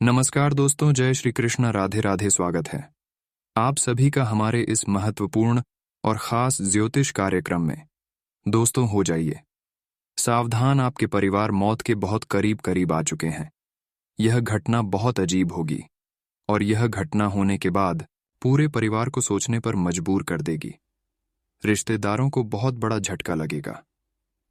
नमस्कार दोस्तों, जय श्री कृष्ण, राधे राधे। स्वागत है आप सभी का हमारे इस महत्वपूर्ण और खास ज्योतिष कार्यक्रम में। दोस्तों, हो जाइए सावधान, आपके परिवार मौत के बहुत करीब करीब आ चुके हैं। यह घटना बहुत अजीब होगी और यह घटना होने के बाद पूरे परिवार को सोचने पर मजबूर कर देगी। रिश्तेदारों को बहुत बड़ा झटका लगेगा।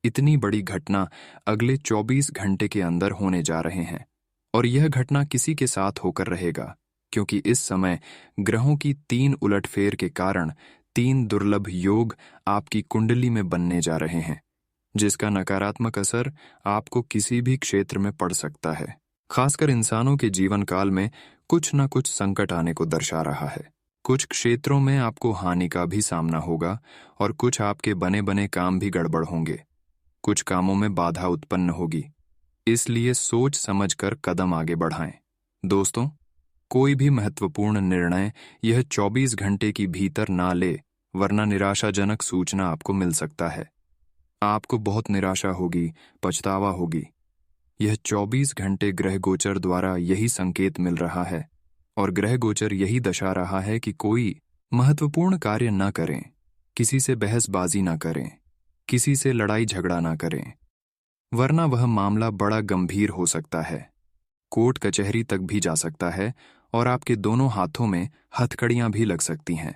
इतनी बड़ी घटना अगले 24 घंटे के अंदर होने जा रहे हैं और यह घटना किसी के साथ होकर रहेगा, क्योंकि इस समय ग्रहों की 3 उलटफेर के कारण 3 दुर्लभ योग आपकी कुंडली में बनने जा रहे हैं, जिसका नकारात्मक असर आपको किसी भी क्षेत्र में पड़ सकता है। खासकर इंसानों के जीवन काल में कुछ न कुछ संकट आने को दर्शा रहा है। कुछ क्षेत्रों में आपको हानि का भी सामना होगा और कुछ आपके बने बने काम भी गड़बड़ होंगे। कुछ कामों में बाधा उत्पन्न होगी, इसलिए सोच समझकर कदम आगे बढ़ाएं। दोस्तों, कोई भी महत्वपूर्ण निर्णय यह 24 घंटे की भीतर ना ले, वरना निराशाजनक सूचना आपको मिल सकता है। आपको बहुत निराशा होगी, पछतावा होगी। यह 24 घंटे ग्रह गोचर द्वारा यही संकेत मिल रहा है और ग्रह गोचर यही दर्शा रहा है कि कोई महत्वपूर्ण कार्य न करें, किसी से बहसबाजी न करें, किसी से लड़ाई झगड़ा न करें, वरना वह मामला बड़ा गंभीर हो सकता है। कोर्ट कचहरी तक भी जा सकता है और आपके दोनों हाथों में हथकड़ियां भी लग सकती हैं।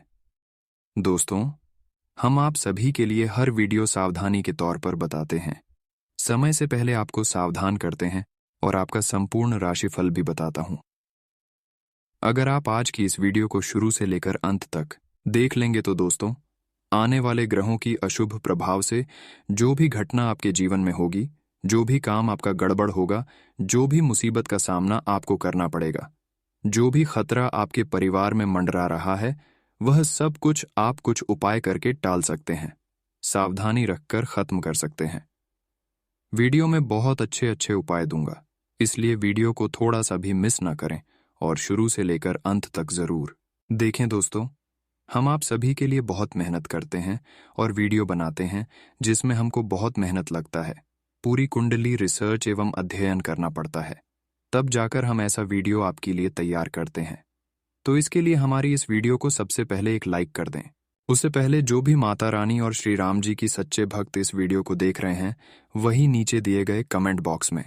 दोस्तों, हम आप सभी के लिए हर वीडियो सावधानी के तौर पर बताते हैं, समय से पहले आपको सावधान करते हैं और आपका संपूर्ण राशिफल भी बताता हूं। अगर आप आज की इस वीडियो को शुरू से लेकर अंत तक देख लेंगे तो दोस्तों, आने वाले ग्रहों की अशुभ प्रभाव से जो भी घटना आपके जीवन में होगी, जो भी काम आपका गड़बड़ होगा, जो भी मुसीबत का सामना आपको करना पड़ेगा, जो भी खतरा आपके परिवार में मंडरा रहा है, वह सब कुछ आप कुछ उपाय करके टाल सकते हैं, सावधानी रखकर खत्म कर सकते हैं। वीडियो में बहुत अच्छे अच्छे उपाय दूंगा, इसलिए वीडियो को थोड़ा सा भी मिस ना करें और शुरू से लेकर अंत तक जरूर देखें। दोस्तों, हम आप सभी के लिए बहुत मेहनत करते हैं और वीडियो बनाते हैं, जिसमें हमको बहुत मेहनत लगता है। पूरी कुंडली रिसर्च एवं अध्ययन करना पड़ता है, तब जाकर हम ऐसा वीडियो आपके लिए तैयार करते हैं। तो इसके लिए हमारी इस वीडियो को सबसे पहले एक लाइक कर दें। उससे पहले जो भी माता रानी और श्री राम जी की सच्चे भक्त इस वीडियो को देख रहे हैं, वही नीचे दिए गए कमेंट बॉक्स में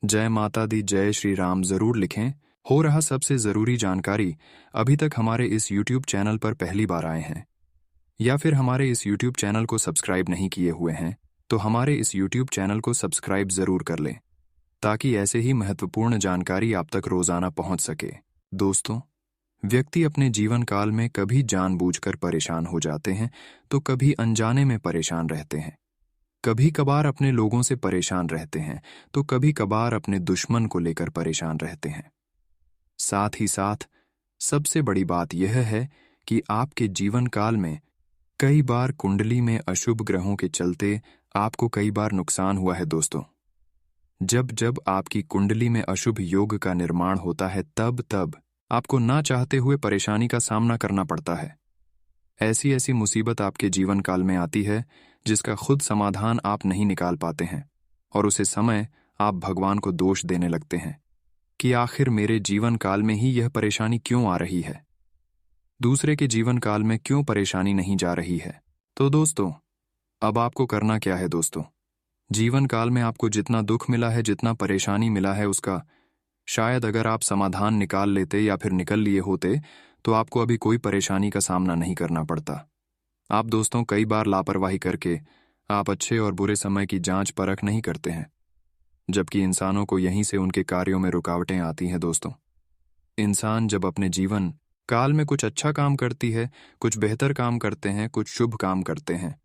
जय माता दी, जय श्री राम जरूर लिखें। हो रहा सबसे जरूरी जानकारी, अभी तक हमारे इस YouTube चैनल पर पहली बार आए हैं या फिर हमारे इस YouTube चैनल को सब्सक्राइब नहीं किए हुए हैं, तो हमारे इस YouTube चैनल को सब्सक्राइब जरूर कर लें, ताकि ऐसे ही महत्वपूर्ण जानकारी आप तक रोजाना पहुंच सके। दोस्तों, व्यक्ति अपने जीवन काल में कभी जानबूझकर परेशान हो जाते हैं तो कभी अनजाने में परेशान रहते हैं। कभी कभार अपने लोगों से परेशान रहते हैं तो कभी कभार अपने दुश्मन को लेकर परेशान रहते हैं। साथ ही साथ सबसे बड़ी बात यह है कि आपके जीवन काल में कई बार कुंडली में अशुभ ग्रहों के चलते आपको कई बार नुकसान हुआ है। दोस्तों, जब जब आपकी कुंडली में अशुभ योग का निर्माण होता है, तब तब आपको ना चाहते हुए परेशानी का सामना करना पड़ता है। ऐसी ऐसी मुसीबत आपके जीवन काल में आती है जिसका खुद समाधान आप नहीं निकाल पाते हैं और उसे समय आप भगवान को दोष देने लगते हैं कि आखिर मेरे जीवन काल में ही यह परेशानी क्यों आ रही है, दूसरे के जीवन काल में क्यों परेशानी नहीं जा रही है। तो दोस्तों, अब आपको करना क्या है? दोस्तों, जीवन काल में आपको जितना दुख मिला है, जितना परेशानी मिला है, उसका शायद अगर आप समाधान निकाल लेते या फिर निकल लिए होते तो आपको अभी कोई परेशानी का सामना नहीं करना पड़ता। आप दोस्तों, कई बार लापरवाही करके आप अच्छे और बुरे समय की जांच परख नहीं करते हैं, जबकि इंसानों को यहीं से उनके कार्यों में रुकावटें आती हैं। दोस्तों, इंसान जब अपने जीवन काल में कुछ अच्छा काम करती है, कुछ बेहतर काम करते हैं, कुछ शुभ काम करते हैं,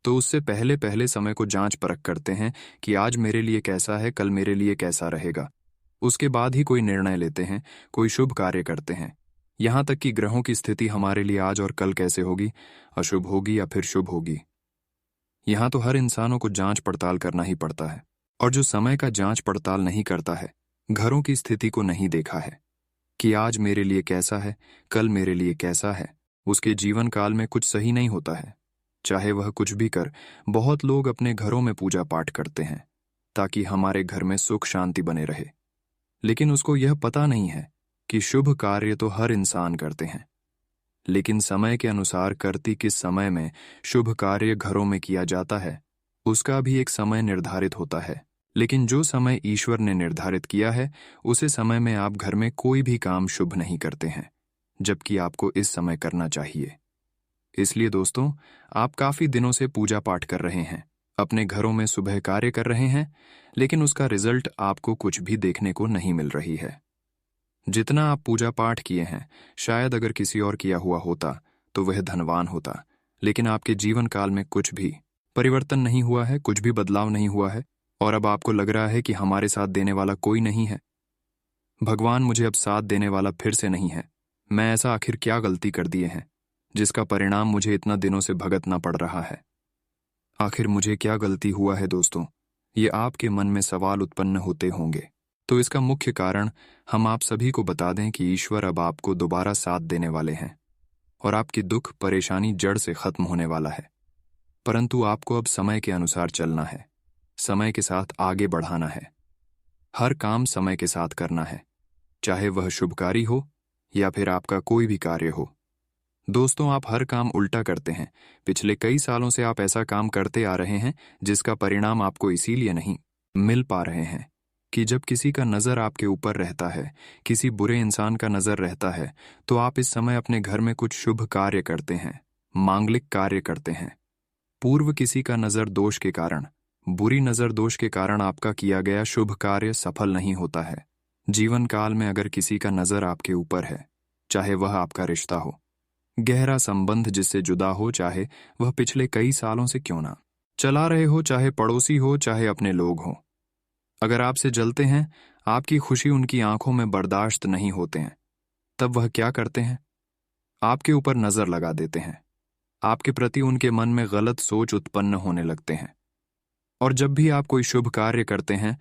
तो उससे पहले पहले समय को जांच परख करते हैं कि आज मेरे लिए कैसा है, कल मेरे लिए कैसा रहेगा। उसके बाद ही कोई निर्णय लेते हैं, कोई शुभ कार्य करते हैं। यहां तक कि ग्रहों की स्थिति हमारे लिए आज और कल कैसे होगी, अशुभ होगी या फिर शुभ होगी, यहां तो हर इंसानों को जांच पड़ताल करना ही पड़ता है। और जो समय का जांच पड़ताल नहीं करता है, घरों की स्थिति को नहीं देखा है कि आज मेरे लिए कैसा है, कल मेरे लिए कैसा है, उसके जीवन काल में कुछ सही नहीं होता है, चाहे वह कुछ भी कर। बहुत लोग अपने घरों में पूजा पाठ करते हैं ताकि हमारे घर में सुख शांति बने रहे, लेकिन उसको यह पता नहीं है कि शुभ कार्य तो हर इंसान करते हैं, लेकिन समय के अनुसार करती किस समय में शुभ कार्य घरों में किया जाता है उसका भी एक समय निर्धारित होता है। लेकिन जो समय ईश्वर ने निर्धारित किया है उसे समय में आप घर में कोई भी काम शुभ नहीं करते हैं, जबकि आपको इस समय करना चाहिए। इसलिए दोस्तों, आप काफी दिनों से पूजा पाठ कर रहे हैं, अपने घरों में सुबह कार्य कर रहे हैं, लेकिन उसका रिजल्ट आपको कुछ भी देखने को नहीं मिल रही है। जितना आप पूजा पाठ किए हैं, शायद अगर किसी और किया हुआ होता तो वह धनवान होता, लेकिन आपके जीवन काल में कुछ भी परिवर्तन नहीं हुआ है, कुछ भी बदलाव नहीं हुआ है, और अब आपको लग रहा है कि हमारे साथ देने वाला कोई नहीं है। भगवान मुझे अब साथ देने वाला फिर से नहीं है। मैं ऐसा आखिर क्या गलती कर दिए हैं जिसका परिणाम मुझे इतना दिनों से भुगतना पड़ रहा है? आखिर मुझे क्या गलती हुआ है दोस्तों? ये आपके मन में सवाल उत्पन्न होते होंगे। तो इसका मुख्य कारण हम आप सभी को बता दें कि ईश्वर अब आपको दोबारा साथ देने वाले हैं और आपकी दुख परेशानी जड़ से खत्म होने वाला है। परंतु आपको अब समय के अनुसार चलना है, समय के साथ आगे बढ़ाना है। हर काम समय के साथ करना है, चाहे वह शुभ कार्य हो या फिर आपका कोई भी कार्य हो। दोस्तों, आप हर काम उल्टा करते हैं। पिछले कई सालों से आप ऐसा काम करते आ रहे हैं जिसका परिणाम आपको इसीलिए नहीं मिल पा रहे हैं कि जब किसी का नजर आपके ऊपर रहता है, किसी बुरे इंसान का नजर रहता है, तो आप इस समय अपने घर में कुछ शुभ कार्य करते हैं, मांगलिक कार्य करते हैं। पूर्व किसी का नजर दोष के कारण, बुरी नजर दोष के कारण आपका किया गया शुभ कार्य सफल नहीं होता है। जीवन काल में अगर किसी का नजर आपके ऊपर है, चाहे वह आपका रिश्ता हो, गहरा संबंध जिससे जुदा हो, चाहे वह पिछले कई सालों से क्यों ना चला रहे हो, चाहे पड़ोसी हो, चाहे अपने लोग हो, अगर आपसे जलते हैं, आपकी खुशी उनकी आंखों में बर्दाश्त नहीं होते हैं, तब वह क्या करते हैं? आपके ऊपर नजर लगा देते हैं। आपके प्रति उनके मन में गलत सोच उत्पन्न होने लगते हैं। और जब भी आप कोई शुभ कार्य करते हैं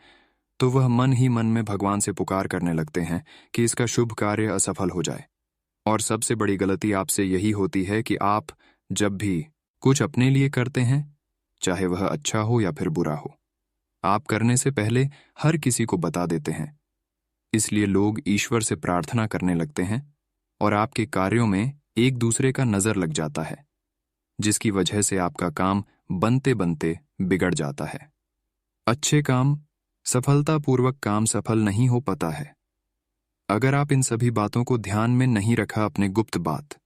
तो वह मन ही मन में भगवान से पुकार करने लगते हैं कि इसका शुभ कार्य असफल हो जाए। और सबसे बड़ी गलती आपसे यही होती है कि आप जब भी कुछ अपने लिए करते हैं, चाहे वह अच्छा हो या फिर बुरा हो, आप करने से पहले हर किसी को बता देते हैं। इसलिए लोग ईश्वर से प्रार्थना करने लगते हैं और आपके कार्यों में एक दूसरे का नजर लग जाता है, जिसकी वजह से आपका काम बनते बनते बिगड़ जाता है। अच्छे काम, सफलतापूर्वक काम सफल नहीं हो पाता है। अगर आप इन सभी बातों को ध्यान में नहीं रखा, अपने गुप्त बात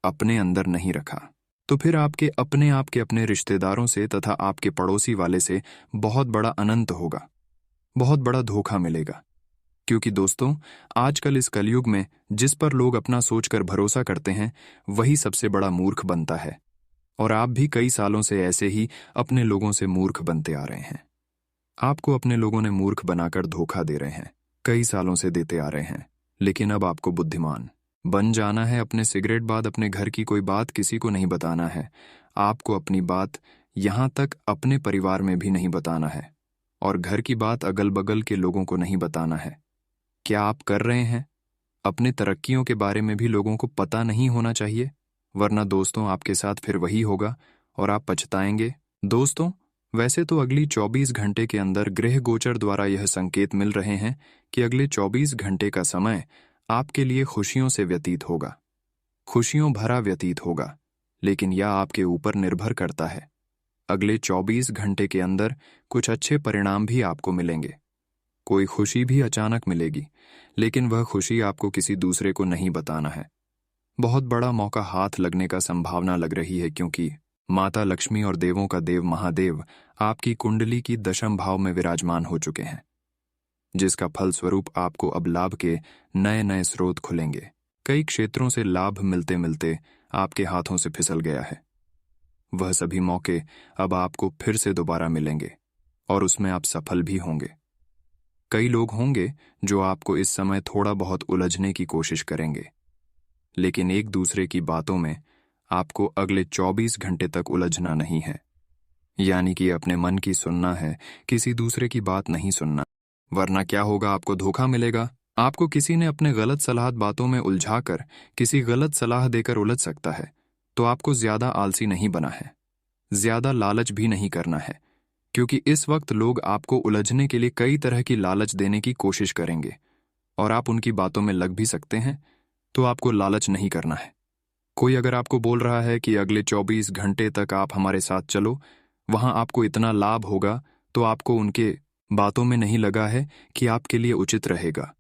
अपने अंदर नहीं रखा, तो फिर आपके अपने रिश्तेदारों से तथा आपके पड़ोसी वाले से बहुत बड़ा अनंत होगा, बहुत बड़ा धोखा मिलेगा। क्योंकि दोस्तों, आजकल इस कलयुग में जिस पर लोग अपना सोचकर भरोसा करते हैं, वही सबसे बड़ा मूर्ख बनता है। और आप भी कई सालों से ऐसे ही अपने लोगों से मूर्ख बनते आ रहे हैं। आपको अपने लोगों ने मूर्ख बनाकर धोखा दे रहे हैं, कई सालों से देते आ रहे हैं। लेकिन अब आपको बुद्धिमान बन जाना है। अपने सिगरेट बाद अपने घर की कोई बात किसी को नहीं बताना है। आपको अपनी बात यहाँ तक अपने परिवार में भी नहीं बताना है, और घर की बात अगल बगल के लोगों को नहीं बताना है। क्या आप कर रहे हैं? अपने तरक्कियों के बारे में भी लोगों को पता नहीं होना चाहिए, वरना दोस्तों आपके साथ फिर वही होगा और आप पछताएंगे। दोस्तों, वैसे तो अगली 24 घंटे के अंदर ग्रह गोचर द्वारा यह संकेत मिल रहे हैं कि अगले 24 घंटे का समय आपके लिए खुशियों से व्यतीत होगा, खुशियों भरा व्यतीत होगा। लेकिन यह आपके ऊपर निर्भर करता है। अगले 24 घंटे के अंदर कुछ अच्छे परिणाम भी आपको मिलेंगे, कोई खुशी भी अचानक मिलेगी, लेकिन वह खुशी आपको किसी दूसरे को नहीं बताना है। बहुत बड़ा मौका हाथ लगने का संभावना लग रही है, क्योंकि माता लक्ष्मी और देवों का देव महादेव आपकी कुंडली की दशम भाव में विराजमान हो चुके हैं, जिसका फलस्वरूप आपको अब लाभ के नए नए स्रोत खुलेंगे। कई क्षेत्रों से लाभ मिलते मिलते आपके हाथों से फिसल गया है। वह सभी मौके अब आपको फिर से दोबारा मिलेंगे और उसमें आप सफल भी होंगे। कई लोग होंगे जो आपको इस समय थोड़ा बहुत उलझने की कोशिश करेंगे, लेकिन एक दूसरे की बातों में आपको अगले 24 घंटे तक उलझना नहीं है। यानी कि अपने मन की सुनना है, किसी दूसरे की बात नहीं सुनना। वरना क्या होगा? आपको धोखा मिलेगा। आपको किसी ने अपने गलत सलाह बातों में उलझाकर किसी गलत सलाह देकर उलझ सकता है। तो आपको ज्यादा आलसी नहीं बना है, ज्यादा लालच भी नहीं करना है, क्योंकि इस वक्त लोग आपको उलझने के लिए कई तरह की लालच देने की कोशिश करेंगे। और आप उनकी बातों में लग भी सकते हैं, तो आपको लालच नहीं करना है। कोई अगर आपको बोल रहा है कि अगले 24 घंटे तक आप हमारे साथ चलो, वहां आपको इतना लाभ होगा, तो आपको उनके बातों में नहीं लगा है कि आपके लिए उचित रहेगा,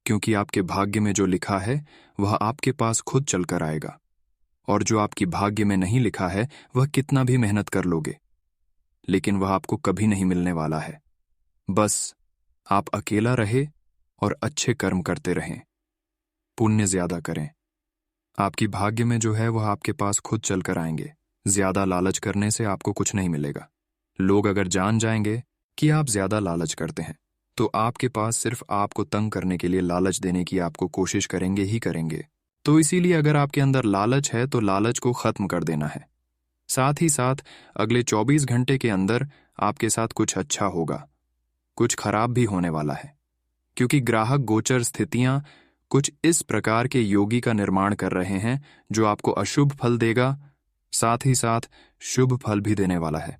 क्योंकि आपके भाग्य में जो लिखा है वह आपके पास खुद चलकर आएगा, और जो आपकी भाग्य में नहीं लिखा है वह कितना भी मेहनत कर लोगे, लेकिन वह आपको कभी नहीं मिलने वाला है। बस आप अकेला रहे और अच्छे कर्म करते रहें, पुण्य ज्यादा करें। आपकी भाग्य में जो है वह आपके पास खुद चलकर आएंगे। ज्यादा लालच करने से आपको कुछ नहीं मिलेगा। लोग अगर जान जाएंगे कि आप ज्यादा लालच करते हैं, तो आपके पास सिर्फ आपको तंग करने के लिए लालच देने की आपको कोशिश करेंगे ही करेंगे। तो इसीलिए अगर आपके अंदर लालच है तो लालच को खत्म कर देना है। साथ ही साथ अगले 24 घंटे के अंदर आपके साथ कुछ अच्छा होगा, कुछ खराब भी होने वाला है, क्योंकि ग्राहक गोचर स्थितियां कुछ इस प्रकार के योगी का निर्माण कर रहे हैं जो आपको अशुभ फल देगा, साथ ही साथ शुभ फल भी देने वाला है।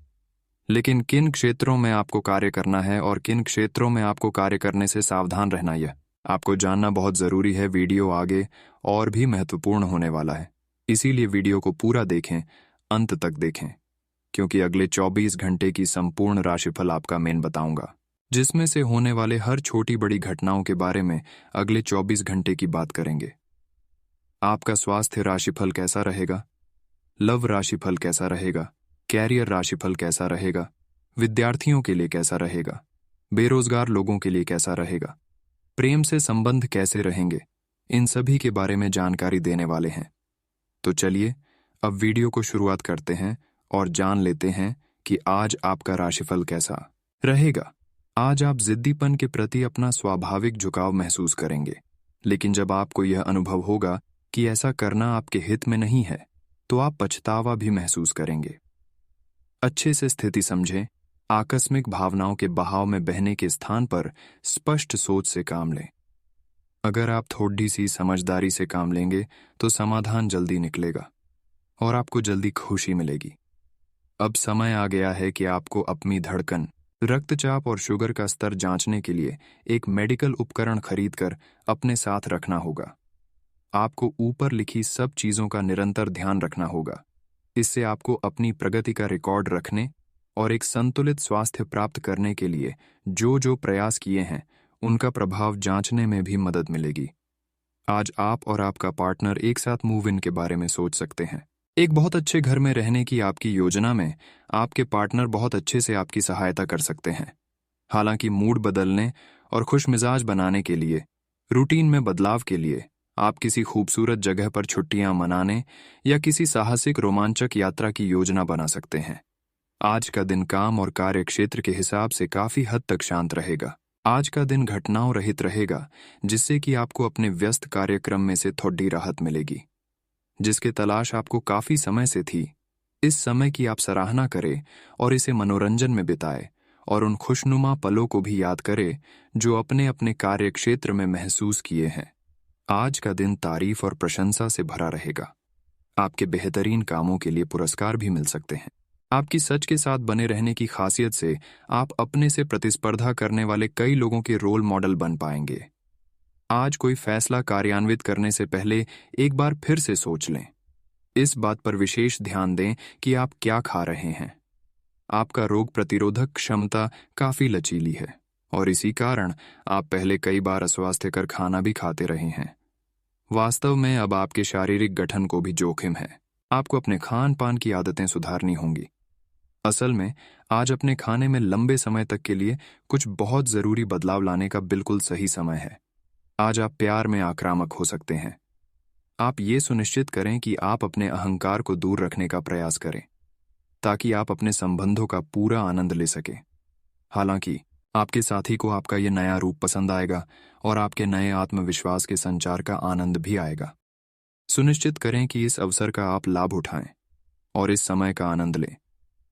लेकिन किन क्षेत्रों में आपको कार्य करना है और किन क्षेत्रों में आपको कार्य करने से सावधान रहना, यह आपको जानना बहुत जरूरी है। वीडियो आगे और भी महत्वपूर्ण होने वाला है, इसीलिए वीडियो को पूरा देखें, अंत तक देखें, क्योंकि अगले 24 घंटे की संपूर्ण राशिफल आपका मैं बताऊंगा, जिसमें से होने वाले हर छोटी बड़ी घटनाओं के बारे में अगले 24 घंटे की बात करेंगे। आपका स्वास्थ्य राशिफल कैसा रहेगा, लव राशिफल कैसा रहेगा, कैरियर राशिफल कैसा रहेगा, विद्यार्थियों के लिए कैसा रहेगा, बेरोजगार लोगों के लिए कैसा रहेगा, प्रेम से संबंध कैसे रहेंगे, इन सभी के बारे में जानकारी देने वाले हैं। तो चलिए अब वीडियो को शुरुआत करते हैं और जान लेते हैं कि आज आपका राशिफल कैसा रहेगा। आज आप जिद्दीपन के प्रति अपना स्वाभाविक झुकाव महसूस करेंगे, लेकिन जब आपको यह अनुभव होगा कि ऐसा करना आपके हित में नहीं है, तो आप पछतावा भी महसूस करेंगे। अच्छे से स्थिति समझें, आकस्मिक भावनाओं के बहाव में बहने के स्थान पर स्पष्ट सोच से काम लें। अगर आप थोड़ी सी समझदारी से काम लेंगे तो समाधान जल्दी निकलेगा और आपको जल्दी खुशी मिलेगी। अब समय आ गया है कि आपको अपनी धड़कन, रक्तचाप और शुगर का स्तर जांचने के लिए एक मेडिकल उपकरण खरीदकर अपने साथ रखना होगा। आपको ऊपर लिखी सब चीजों का निरंतर ध्यान रखना होगा। इससे आपको अपनी प्रगति का रिकॉर्ड रखने और एक संतुलित स्वास्थ्य प्राप्त करने के लिए जो जो प्रयास किए हैं उनका प्रभाव जांचने में भी मदद मिलेगी। आज आप और आपका पार्टनर एक साथ मूव इन के बारे में सोच सकते हैं। एक बहुत अच्छे घर में रहने की आपकी योजना में आपके पार्टनर बहुत अच्छे से आपकी सहायता कर सकते हैं। हालांकि मूड बदलने और खुश मिजाज बनाने के लिए, रूटीन में बदलाव के लिए आप किसी खूबसूरत जगह पर छुट्टियां मनाने या किसी साहसिक रोमांचक यात्रा की योजना बना सकते हैं। आज का दिन काम और कार्य क्षेत्र के हिसाब से काफी हद तक शांत रहेगा। आज का दिन घटनाओं रहित रहेगा, जिससे कि आपको अपने व्यस्त कार्यक्रम में से थोड़ी राहत मिलेगी, जिसके तलाश आपको काफी समय से थी। इस समय की आप सराहना करें और इसे मनोरंजन में बिताए और उन खुशनुमा पलों को भी याद करें जो अपने अपने कार्य क्षेत्र में महसूस किए हैं। आज का दिन तारीफ और प्रशंसा से भरा रहेगा। आपके बेहतरीन कामों के लिए पुरस्कार भी मिल सकते हैं। आपकी सच के साथ बने रहने की खासियत से आप अपने से प्रतिस्पर्धा करने वाले कई लोगों के रोल मॉडल बन पाएंगे। आज कोई फैसला कार्यान्वित करने से पहले एक बार फिर से सोच लें। इस बात पर विशेष ध्यान दें कि आप क्या खा रहे हैं। आपका रोग प्रतिरोधक क्षमता काफी लचीली है और इसी कारण आप पहले कई बार अस्वास्थ्यकर खाना भी खाते रहे हैं। वास्तव में अब आपके शारीरिक गठन को भी जोखिम है। आपको अपने खान पान की आदतें सुधारनी होंगी। असल में आज अपने खाने में लंबे समय तक के लिए कुछ बहुत जरूरी बदलाव लाने का बिल्कुल सही समय है। आज आप प्यार में आक्रामक हो सकते हैं। आप ये सुनिश्चित करें कि आप अपने अहंकार को दूर रखने का प्रयास करें, ताकि आप अपने संबंधों का पूरा आनंद ले सकें। हालांकि आपके साथी को आपका ये नया रूप पसंद आएगा और आपके नए आत्मविश्वास के संचार का आनंद भी आएगा। सुनिश्चित करें कि इस अवसर का आप लाभ उठाएं और इस समय का आनंद लें।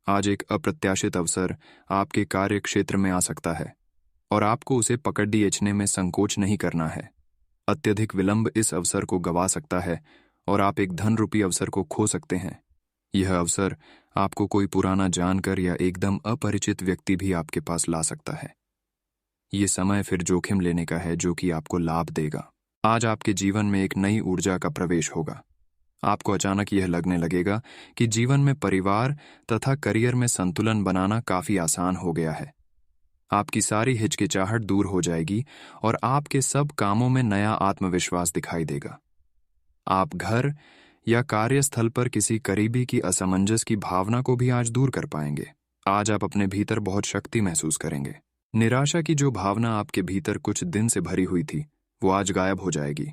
आज एक अप्रत्याशित अवसर आपके कार्य क्षेत्र में आ सकता है और आपको उसे पकड़ने में संकोच नहीं करना है। अत्यधिक विलंब इस अवसर को गंवा सकता है और आप एक धन रूपी अवसर को खो सकते हैं। यह अवसर आपको कोई पुराना जानकर या एकदम अपरिचित व्यक्ति भी आपके पास ला सकता है। ये समय फिर जोखिम लेने का है जो कि आपको लाभ देगा। आज आपके जीवन में एक नई ऊर्जा का प्रवेश होगा। आपको अचानक यह लगने लगेगा कि जीवन में परिवार तथा करियर में संतुलन बनाना काफी आसान हो गया है। आपकी सारी हिचकिचाहट दूर हो जाएगी और आपके सब कामों में नया आत्मविश्वास दिखाई देगा। आप घर या कार्यस्थल पर किसी करीबी की असमंजस की भावना को भी आज दूर कर पाएंगे। आज आप अपने भीतर बहुत शक्ति महसूस करेंगे। निराशा की जो भावना आपके भीतर कुछ दिन से भरी हुई थी, वो आज गायब हो जाएगी।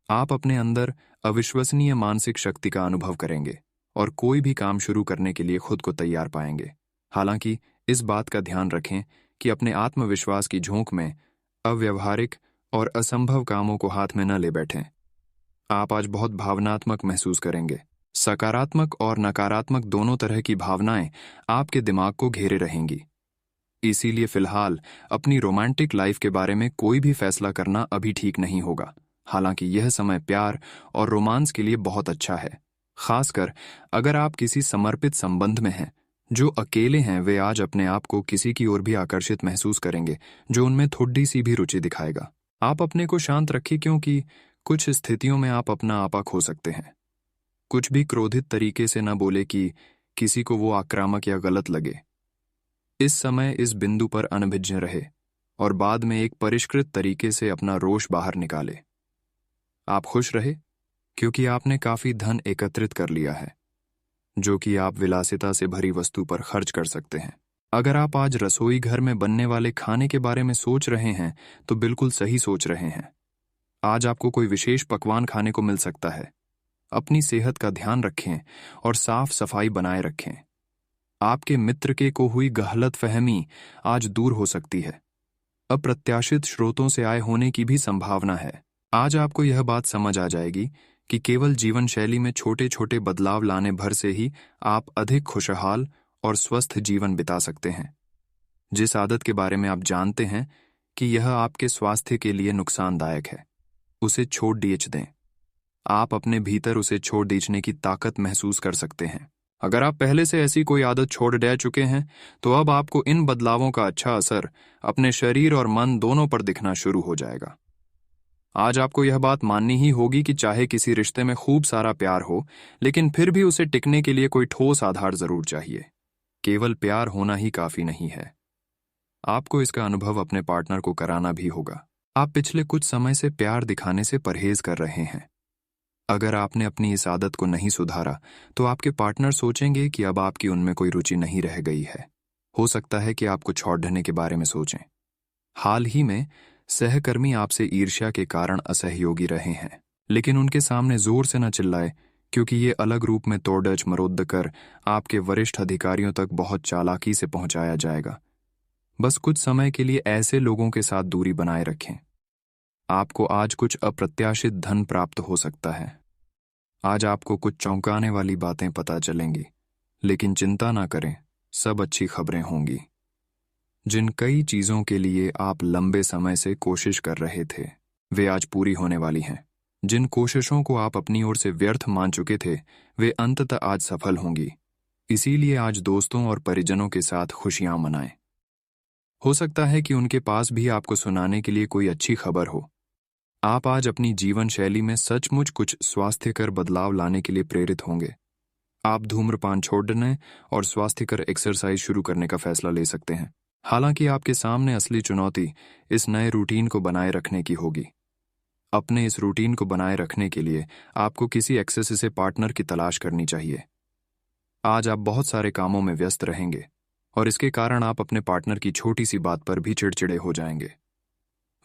आप अपने अंदर अविश्वसनीय मानसिक शक्ति का अनुभव करेंगे और कोई भी काम शुरू करने के लिए खुद को तैयार पाएंगे। हालांकि इस बात का ध्यान रखें कि अपने आत्मविश्वास की झोंक में अव्यवहारिक और असंभव कामों को हाथ में न ले बैठें। आप आज बहुत भावनात्मक महसूस करेंगे। सकारात्मक और नकारात्मक दोनों तरह की भावनाएं आपके दिमाग को घेरे रहेंगी। इसीलिए फिलहाल अपनी रोमांटिक लाइफ के बारे में कोई भी फैसला करना अभी ठीक नहीं होगा। हालांकि यह समय प्यार और रोमांस के लिए बहुत अच्छा है, खासकर अगर आप किसी समर्पित संबंध में हैं। जो अकेले हैं वे आज अपने आप को किसी की ओर भी आकर्षित महसूस करेंगे जो उनमें थोड़ी सी भी रुचि दिखाएगा। आप अपने को शांत रखिए, क्योंकि कुछ स्थितियों में आप अपना आपा खो सकते हैं। कुछ भी क्रोधित तरीके से न बोले कि किसी को वो आक्रामक या गलत लगे। इस समय इस बिंदु पर अनभिज्ञ रहे और बाद में एक परिष्कृत तरीके से अपना रोष बाहर निकाले। आप खुश रहे क्योंकि आपने काफी धन एकत्रित कर लिया है जो कि आप विलासिता से भरी वस्तु पर खर्च कर सकते हैं। अगर आप आज रसोई घर में बनने वाले खाने के बारे में सोच रहे हैं तो बिल्कुल सही सोच रहे हैं। आज आपको कोई विशेष पकवान खाने को मिल सकता है। अपनी सेहत का ध्यान रखें और साफ सफाई बनाए रखें। आपके मित्र के को हुई गलतफहमी आज दूर हो सकती है। अप्रत्याशित स्रोतों से आय होने की भी संभावना है। आज आपको यह बात समझ आ जाएगी कि केवल जीवन शैली में छोटे छोटे बदलाव लाने भर से ही आप अधिक खुशहाल और स्वस्थ जीवन बिता सकते हैं। जिस आदत के बारे में आप जानते हैं कि यह आपके स्वास्थ्य के लिए नुकसानदायक है, उसे छोड़ दीच दें। आप अपने भीतर उसे छोड़ दीचने की ताकत महसूस कर सकते हैं। अगर आप पहले से ऐसी कोई आदत छोड़ दे चुके हैं तो अब आपको इन बदलावों का अच्छा असर अपने शरीर और मन दोनों पर दिखना शुरू हो जाएगा। आज आपको यह बात माननी ही होगी कि चाहे किसी रिश्ते में खूब सारा प्यार हो, लेकिन फिर भी उसे टिकने के लिए कोई ठोस आधार जरूर चाहिए। केवल प्यार होना ही काफी नहीं है, आपको इसका अनुभव अपने पार्टनर को कराना भी होगा। आप पिछले कुछ समय से प्यार दिखाने से परहेज कर रहे हैं। अगर आपने अपनी इस आदत को नहीं सुधारा तो आपके पार्टनर सोचेंगे कि अब आपकी उनमें कोई रुचि नहीं रह गई है। हो सकता है कि आप कुछ छोड़ने के बारे में सोचें। हाल ही में सहकर्मी आपसे ईर्ष्या के कारण असहयोगी रहे हैं, लेकिन उनके सामने जोर से न चिल्लाए, क्योंकि ये अलग रूप में तोड़च मरोड़ कर आपके वरिष्ठ अधिकारियों तक बहुत चालाकी से पहुंचाया जाएगा। बस कुछ समय के लिए ऐसे लोगों के साथ दूरी बनाए रखें। आपको आज कुछ अप्रत्याशित धन प्राप्त हो सकता है। आज आपको कुछ चौंकाने वाली बातें पता चलेंगी, लेकिन चिंता ना करें, सब अच्छी खबरें होंगी। जिन कई चीजों के लिए आप लंबे समय से कोशिश कर रहे थे, वे आज पूरी होने वाली हैं। जिन कोशिशों को आप अपनी ओर से व्यर्थ मान चुके थे, वे अंततः आज सफल होंगी। इसीलिए आज दोस्तों और परिजनों के साथ खुशियां मनाएं। हो सकता है कि उनके पास भी आपको सुनाने के लिए कोई अच्छी खबर हो। आप आज अपनी जीवन शैली में सचमुच कुछ स्वास्थ्यकर बदलाव लाने के लिए प्रेरित होंगे। आप धूम्रपान छोड़ने और स्वास्थ्यकर एक्सरसाइज शुरू करने का फैसला ले सकते हैं। हालांकि आपके सामने असली चुनौती इस नए रूटीन को बनाए रखने की होगी। अपने इस रूटीन को बनाए रखने के लिए आपको किसी एक्सेस से पार्टनर की तलाश करनी चाहिए। आज आप बहुत सारे कामों में व्यस्त रहेंगे और इसके कारण आप अपने पार्टनर की छोटी सी बात पर भी चिड़चिड़े हो जाएंगे।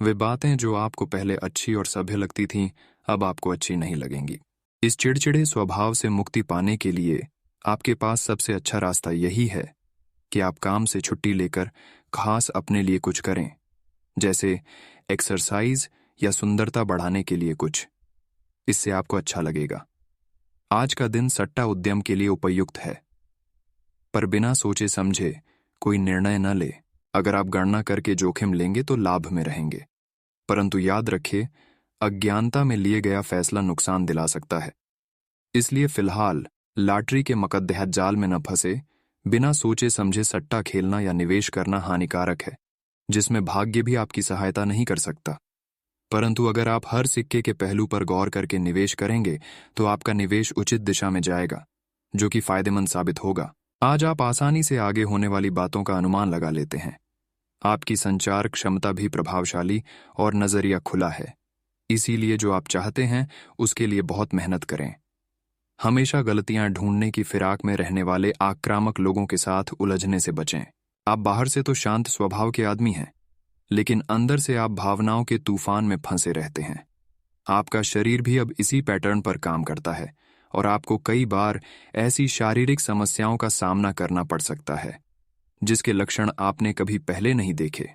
वे बातें जो आपको पहले अच्छी और सभ्य लगती थीं, अब आपको अच्छी नहीं लगेंगी। इस चिड़चिड़े स्वभाव से मुक्ति पाने के लिए आपके पास सबसे अच्छा रास्ता यही है कि आप काम से छुट्टी लेकर खास अपने लिए कुछ करें, जैसे एक्सरसाइज या सुंदरता बढ़ाने के लिए कुछ। इससे आपको अच्छा लगेगा। आज का दिन सट्टा उद्यम के लिए उपयुक्त है, पर बिना सोचे समझे कोई निर्णय न ले। अगर आप गणना करके जोखिम लेंगे तो लाभ में रहेंगे, परंतु याद रखिए, अज्ञानता में लिए गया फैसला नुकसान दिला सकता है। इसलिए फिलहाल लॉटरी के मकद्दह जाल में न फंसे। बिना सोचे समझे सट्टा खेलना या निवेश करना हानिकारक है। जिसमें भाग्य भी आपकी सहायता नहीं कर सकता। परंतु अगर आप हर सिक्के के पहलू पर गौर करके निवेश करेंगे तो आपका निवेश उचित दिशा में जाएगा, जो कि फायदेमंद साबित होगा। आज आप आसानी से आगे होने वाली बातों का अनुमान लगा लेते हैं। आपकी संचार क्षमता भी प्रभावशाली और नजरिया खुला है। इसीलिए जो आप चाहते हैं उसके लिए बहुत मेहनत करें। हमेशा गलतियां ढूंढने की फिराक में रहने वाले आक्रामक लोगों के साथ उलझने से बचें। आप बाहर से तो शांत स्वभाव के आदमी हैं, लेकिन अंदर से आप भावनाओं के तूफान में फंसे रहते हैं। आपका शरीर भी अब इसी पैटर्न पर काम करता है और आपको कई बार ऐसी शारीरिक समस्याओं का सामना करना पड़ सकता है जिसके लक्षण आपने कभी पहले नहीं देखे।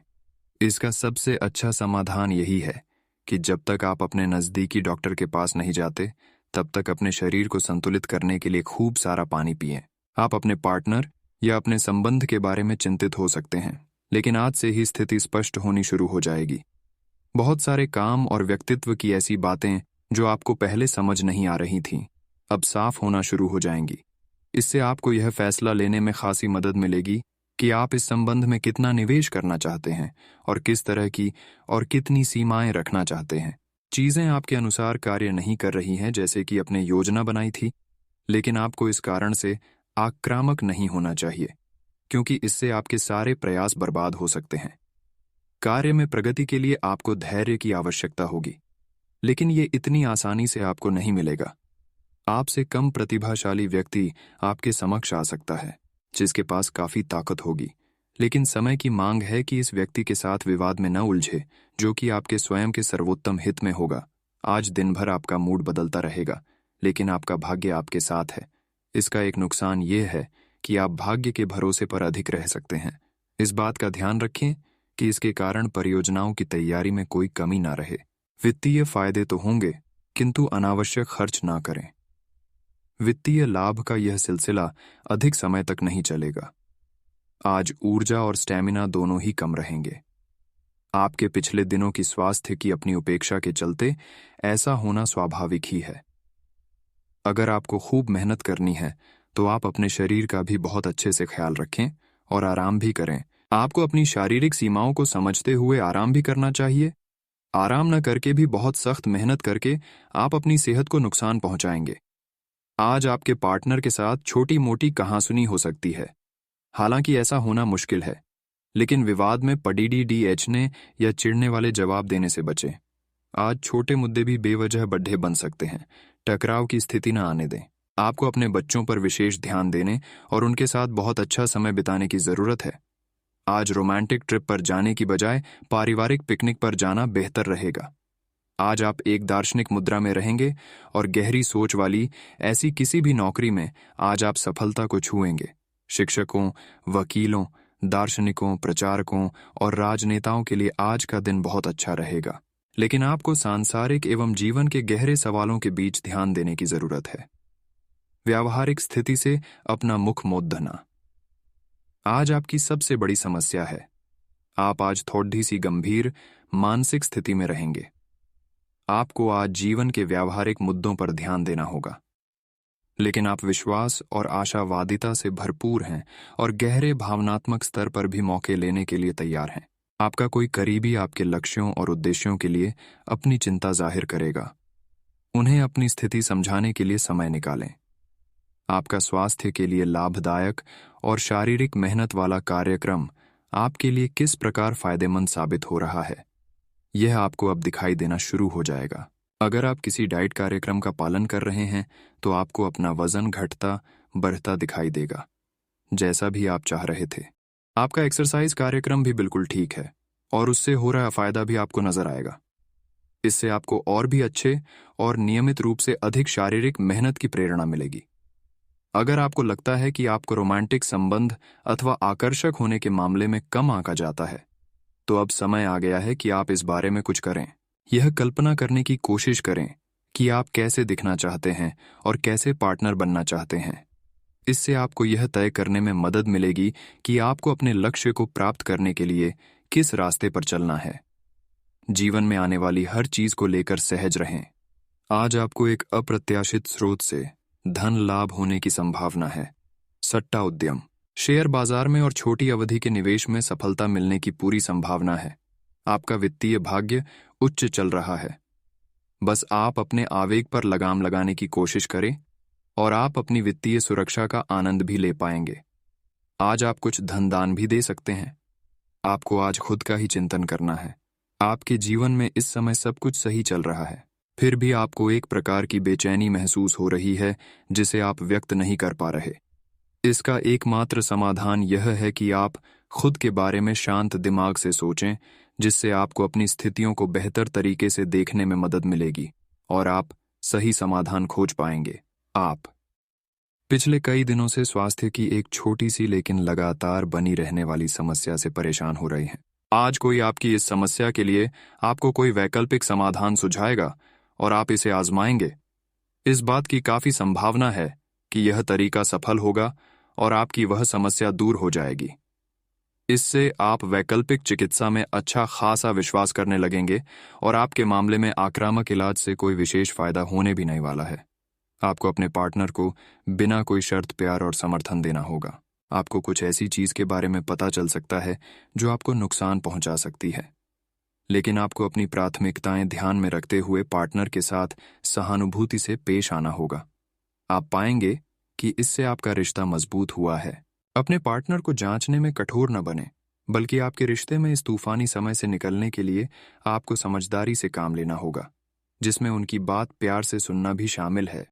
इसका सबसे अच्छा समाधान यही है कि जब तक आप अपने नज़दीकी डॉक्टर के पास नहीं जाते, तब तक अपने शरीर को संतुलित करने के लिए खूब सारा पानी पिएं। आप अपने पार्टनर या अपने संबंध के बारे में चिंतित हो सकते हैं, लेकिन आज से ही स्थिति स्पष्ट होनी शुरू हो जाएगी। बहुत सारे काम और व्यक्तित्व की ऐसी बातें जो आपको पहले समझ नहीं आ रही थीं, अब साफ होना शुरू हो जाएंगी। इससे आपको यह फैसला लेने में खासी मदद मिलेगी कि आप इस संबंध में कितना निवेश करना चाहते हैं और किस तरह की और कितनी सीमाएं रखना चाहते हैं। चीजें आपके अनुसार कार्य नहीं कर रही हैं जैसे कि आपने योजना बनाई थी, लेकिन आपको इस कारण से आक्रामक नहीं होना चाहिए, क्योंकि इससे आपके सारे प्रयास बर्बाद हो सकते हैं। कार्य में प्रगति के लिए आपको धैर्य की आवश्यकता होगी, लेकिन ये इतनी आसानी से आपको नहीं मिलेगा। आपसे कम प्रतिभाशाली व्यक्ति आपके समक्ष आ सकता है, जिसके पास काफी ताकत होगी, लेकिन समय की मांग है कि इस व्यक्ति के साथ विवाद में न उलझे, जो कि आपके स्वयं के सर्वोत्तम हित में होगा। आज दिन भर आपका मूड बदलता रहेगा, लेकिन आपका भाग्य आपके साथ है। इसका एक नुकसान ये है कि आप भाग्य के भरोसे पर अधिक रह सकते हैं। इस बात का ध्यान रखें कि इसके कारण परियोजनाओं की तैयारी में कोई कमी ना रहे। वित्तीय फायदे तो होंगे, किंतु अनावश्यक खर्च ना करें। वित्तीय लाभ का यह सिलसिला अधिक समय तक नहीं चलेगा। आज ऊर्जा और स्टैमिना दोनों ही कम रहेंगे। आपके पिछले दिनों की स्वास्थ्य की अपनी उपेक्षा के चलते ऐसा होना स्वाभाविक ही है। अगर आपको खूब मेहनत करनी है तो आप अपने शरीर का भी बहुत अच्छे से ख्याल रखें और आराम भी करें। आपको अपनी शारीरिक सीमाओं को समझते हुए आराम भी करना चाहिए। आराम न करके भी बहुत सख्त मेहनत करके आप अपनी सेहत को नुकसान पहुंचाएंगे। आज आपके पार्टनर के साथ छोटी मोटी कहासुनी हो सकती है। हालांकि ऐसा होना मुश्किल है, लेकिन विवाद में पड़ीडीएचने या चिढ़ने वाले जवाब देने से बचें। आज छोटे मुद्दे भी बेवजह बड्ढे बन सकते हैं। टकराव की स्थिति न आने दें। आपको अपने बच्चों पर विशेष ध्यान देने और उनके साथ बहुत अच्छा समय बिताने की जरूरत है। आज रोमांटिक ट्रिप पर जाने की बजाय पारिवारिक पिकनिक पर जाना बेहतर रहेगा। आज आप एक दार्शनिक मुद्रा में रहेंगे और गहरी सोच वाली ऐसी किसी भी नौकरी में आज आप सफलता को छुएंगे। शिक्षकों, वकीलों, दार्शनिकों, प्रचारकों और राजनेताओं के लिए आज का दिन बहुत अच्छा रहेगा, लेकिन आपको सांसारिक एवं जीवन के गहरे सवालों के बीच ध्यान देने की जरूरत है। व्यावहारिक स्थिति से अपना मुख मोड़ देना आज आपकी सबसे बड़ी समस्या है। आप आज थोड़ी सी गंभीर मानसिक स्थिति में रहेंगे। आपको आज जीवन के व्यावहारिक मुद्दों पर ध्यान देना होगा, लेकिन आप विश्वास और आशावादिता से भरपूर हैं और गहरे भावनात्मक स्तर पर भी मौके लेने के लिए तैयार हैं। आपका कोई करीबी आपके लक्ष्यों और उद्देश्यों के लिए अपनी चिंता जाहिर करेगा। उन्हें अपनी स्थिति समझाने के लिए समय निकालें। आपका स्वास्थ्य के लिए लाभदायक और शारीरिक मेहनत वाला कार्यक्रम आपके लिए किस प्रकार फायदेमंद साबित हो रहा है, यह आपको अब दिखाई देना शुरू हो जाएगा। अगर आप किसी डाइट कार्यक्रम का पालन कर रहे हैं तो आपको अपना वजन घटता बढ़ता दिखाई देगा, जैसा भी आप चाह रहे थे। आपका एक्सरसाइज कार्यक्रम भी बिल्कुल ठीक है और उससे हो रहा फायदा भी आपको नजर आएगा। इससे आपको और भी अच्छे और नियमित रूप से अधिक शारीरिक मेहनत की प्रेरणा मिलेगी। अगर आपको लगता है कि आपको रोमांटिक संबंध अथवा आकर्षक होने के मामले में कम आंका जाता है, तो अब समय आ गया है कि आप इस बारे में कुछ करें। यह कल्पना करने की कोशिश करें कि आप कैसे दिखना चाहते हैं और कैसे पार्टनर बनना चाहते हैं। इससे आपको यह तय करने में मदद मिलेगी कि आपको अपने लक्ष्य को प्राप्त करने के लिए किस रास्ते पर चलना है। जीवन में आने वाली हर चीज को लेकर सहज रहें। आज आपको एक अप्रत्याशित स्रोत से धन लाभ होने की संभावना है। सट्टा उद्यम, शेयर बाजार में और छोटी अवधि के निवेश में सफलता मिलने की पूरी संभावना है। आपका वित्तीय भाग्य उच्च चल रहा है। बस आप अपने आवेग पर लगाम लगाने की कोशिश करें और आप अपनी वित्तीय सुरक्षा का आनंद भी ले पाएंगे। आज आप कुछ धन दान भी दे सकते हैं। आपको आज खुद का ही चिंतन करना है। आपके जीवन में इस समय सब कुछ सही चल रहा है, फिर भी आपको एक प्रकार की बेचैनी महसूस हो रही है जिसे आप व्यक्त नहीं कर पा रहे। इसका एकमात्र समाधान यह है कि आप खुद के बारे में शांत दिमाग से सोचें, जिससे आपको अपनी स्थितियों को बेहतर तरीके से देखने में मदद मिलेगी और आप सही समाधान खोज पाएंगे। आप पिछले कई दिनों से स्वास्थ्य की एक छोटी सी लेकिन लगातार बनी रहने वाली समस्या से परेशान हो रहे हैं। आज कोई आपकी इस समस्या के लिए आपको कोई वैकल्पिक समाधान सुझाएगा और आप इसे आजमाएंगे। इस बात की काफी संभावना है कि यह तरीका सफल होगा और आपकी वह समस्या दूर हो जाएगी। इससे आप वैकल्पिक चिकित्सा में अच्छा खासा विश्वास करने लगेंगे और आपके मामले में आक्रामक इलाज से कोई विशेष फायदा होने भी नहीं वाला है। आपको अपने पार्टनर को बिना कोई शर्त प्यार और समर्थन देना होगा। आपको कुछ ऐसी चीज के बारे में पता चल सकता है जो आपको नुकसान पहुंचा सकती है, लेकिन आपको अपनी प्राथमिकताएं ध्यान में रखते हुए पार्टनर के साथ सहानुभूति से पेश आना होगा। आप पाएंगे कि इससे आपका रिश्ता मजबूत हुआ है। अपने पार्टनर को जांचने में कठोर न बने, बल्कि आपके रिश्ते में इस तूफानी समय से निकलने के लिए आपको समझदारी से काम लेना होगा, जिसमें उनकी बात प्यार से सुनना भी शामिल है।